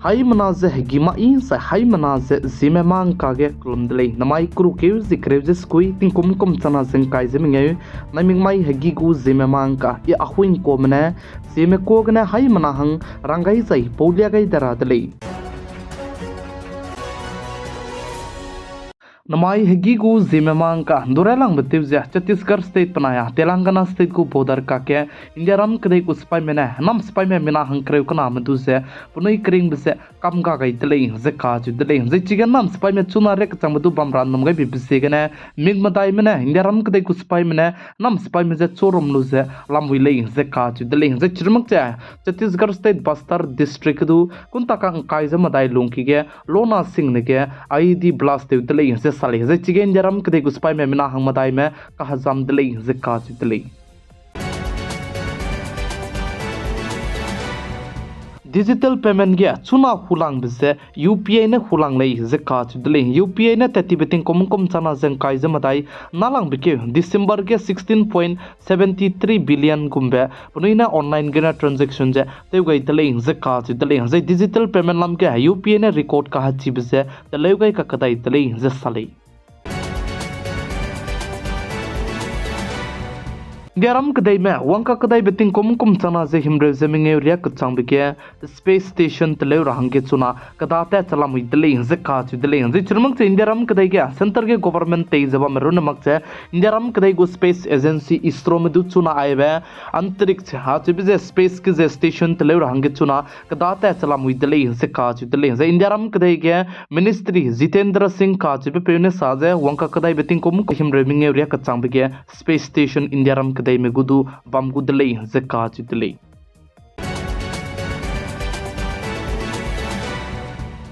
hai manaze gima in sa hai manaze zime mang kage klumdlei namai kru ke zikrevje skui tin kum chana zeng kai zeminge naming mai hagi gu zime mang ka ya ahuin ko mena zime ko gna hai manahang rangai zai paulia gai daradlei नमाई हेगी को जिम्मेमांग का दुरेलांग बतिवजे Chhattisgarh state पनाया Telangana state को bother का के India Ram कदे को spy में नम spy में मिना हंकरे को नाम दुसे पुनई करिंग बसे कम का गई तले जे का जु तले जे चिगन नाम स्पाई में चुना रे कचंग बदु बमरान नम गई बिबसे गने मिग मदाई में इंडिया राम कदे को स्पाई में नम स्पाई में जे चोरम लुजे लाम विले जे का जु तले जे चिरमक जे छत्तीसगढ़ स्टेट बस्तर डिस्ट्रिक्ट दु कुंता का काइज मदाई लुंकी के लोना सिंह ने के आईडी ब्लास्ट तले जे साले जे चिगेन जरम कदे गुस्पाई में मिना हंग मदाई में कहा जाम दले जे का दले डिजिटल पेमेंट गया चुना हुलांग बिसे UPI ने हुलांग लई जे का दले UPI ने तति बेटिंग कोम चना जंग काइज मदाई नालांग बिके दिसंबर के 16.73 बिलियन गुम्बे पुनिना ऑनलाइन गेना ट्रांजैक्शन जे ते गई दले जे का दले जे डिजिटल पेमेंट लम के UPI ने रिकॉर्ड का हची बिसे दले गई का कदाई दले जे साले Garam kadai me wangka kadai beting kum chana je himre zeminge ria kchang bike space station tele rahang ke chuna kada ta chalam idle je ka chidle je chirmang se indiaram kadai ke center ke government te jaba merun mak che indiaram kadai go space agency isro me du chuna aibe antariksh ha che space ke je station tele rahang ke chuna kada ta chalam idle je ka chidle je indiaram kadai ke ministry Jitendra Singh ka che pe ne saje wangka kadai beting himre minge ria kchang bike space station indiaram kadai में गुदु बम गुदले जका चितले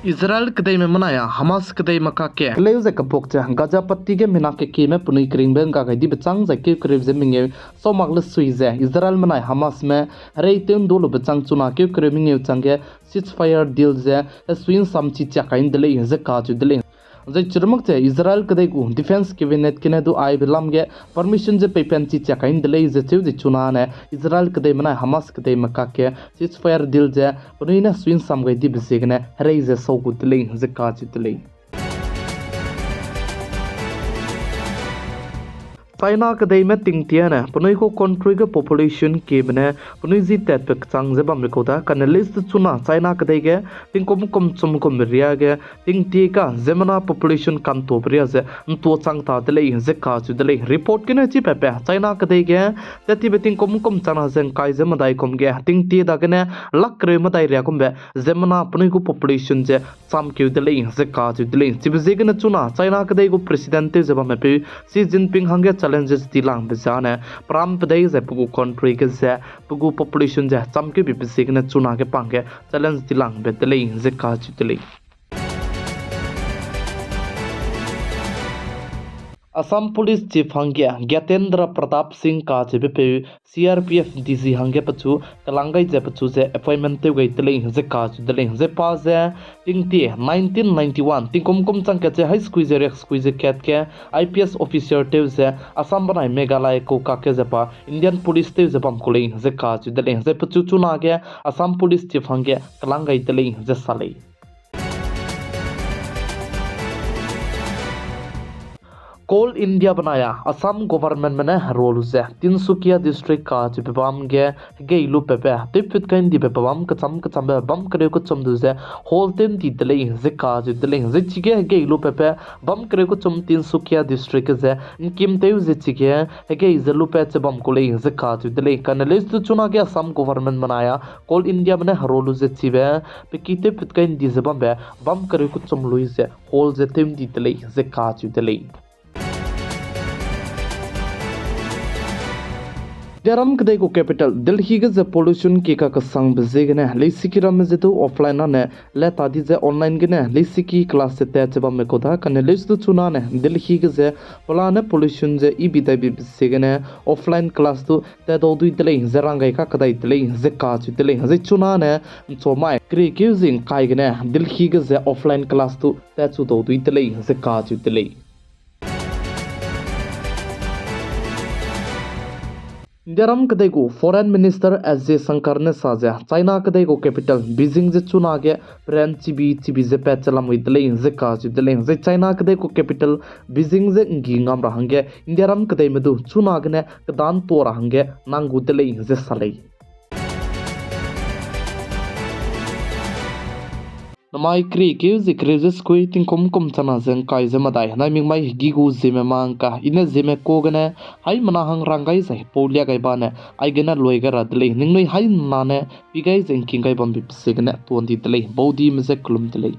Israel कदई में मनाया Hamas कदई मका के लेव जे kapok चे Gaza पत्ती के मिना के में पुनी क्रिंग बेन का गदी बचांग जे के क्रिव जे मिंगे सो मगल सुई जे इजराइल मनाय हमास में रे तेन दोलो बचांग चुना के क्रिव मिंगे चंगे सीज फायर डील जे स्विन समची चकाइन दले जे का दले जे चिरमक चे इजराइल कदई को डिफेंस कैबिनेट के दो आई बिलम गे परमिशन जे पेपेन ची चकाइन दले जे चे जे चुना ने इजराइल कदई मना हमास कदई मका के सीज फायर डील जे पुनीना स्विन सम गई दी बिसेगने रे जे सो गु दले जे का दले चाइना कदई में तिंगतिया ने पुनई को कंट्री के पॉपुलेशन के बने पुनई जी tet पे चांग जे बम रिकोदा कने लिस्ट चुना चाइना कदई के तिंग कोम चुम को मिरिया के तिंगती का जेमना पॉपुलेशन कम तो प्रिया जे तो चांग ता दले जे का दले रिपोर्ट के ने ची पे चाइना कदई के तति बेतिंग कोम चना जें काय जे मदाई कोम के तिंगती दा के ने लक रे मदाई रिया कोम बे जेमना पुनई को पॉपुलेशन जे साम के दले जे का दले चिबजे के ने चुना चाइना कदई को प्रेसिडेंट जे बम पे सी जिनपिंग हंगे challenges tilang bezane pram pedai ze pugu country ke ze pugu population ze chamke bipsik na chuna ke pangke challenge tilang betele ze ka chitele Assam police chief हंगे ज्ञातेंद्र प्रताप सिंह का पे CRPF DG हंगे पछु कलांगाई जे पछु जे अपॉइंटमेंट ते गई तले जे का दले जे पास जे तिंगती 1991 तिंकुम चंग के हाई स्क्वीज रेक्स स्क्वीज कैट के IPS ऑफिसर ते जे असम बनाई मेघालय को का के जपा इंडियन पुलिस ते जे बम कोले जे का दले जे पछु चुना के असम पुलिस चीफ हंगे कलांगाई तले जे साले कोल इंडिया बनाया असम गवर्नमेंट में रोल से तिनसुकिया डिस्ट्रिक्ट का चिपबाम गे गेलु पेपे तिफित कैन दि पेपबाम कचम बम करे को चम दुसे होलटेन ति दले जे का दले जे चिगे गेलु पेपे बम करे को चम तिनसुकिया डिस्ट्रिक्ट जे किम ते जे चिगे गे जलु पे च बम कोले जे का दले कनलिस्ट चुना के असम गवर्नमेंट बनाया कोल इंडिया में रोल जे चिबे पे किते फित कैन दि जे बम करे को चम लुई जे होल जे तेम दि दले जे का दले Garam kadai ko capital Delhi ke ze pollution ke ka sang beze gene leisi ram je to offline ne le tadi je online gene leisi ki class se te chaba me koda kane leis to chuna ne Delhi ke ze polane pollution je I bidai bi beze gene offline class to te do dui dele zerangai ka kadai dele ze ka chu dele ze chuna ne so mai kre ke using kai gene Delhi ke ze offline class to te chu do dui dele ze ka chu dele India ram kadai ko Foreign Minister S.J. Shankar ne saja China kadai ko capital Beijing je chuna ge pren chibi je pechalam idle inje ka idle inje China kadai ko capital Beijing je ngi ngam rahange India ram kadai medu chuna gne kadan to rahange nangu dele inje salai Namai kri kriwis kui ting kom chana zeng kai zema dai na ming mai gigu zeme mang ka ine zeme ko gane hai mana hang rangai sai polia gai ba ne ai gena loi ga ra dle ning noi hai na ne pi gai zeng king gai bam bi se gane ton di dle bodi me ze klum dle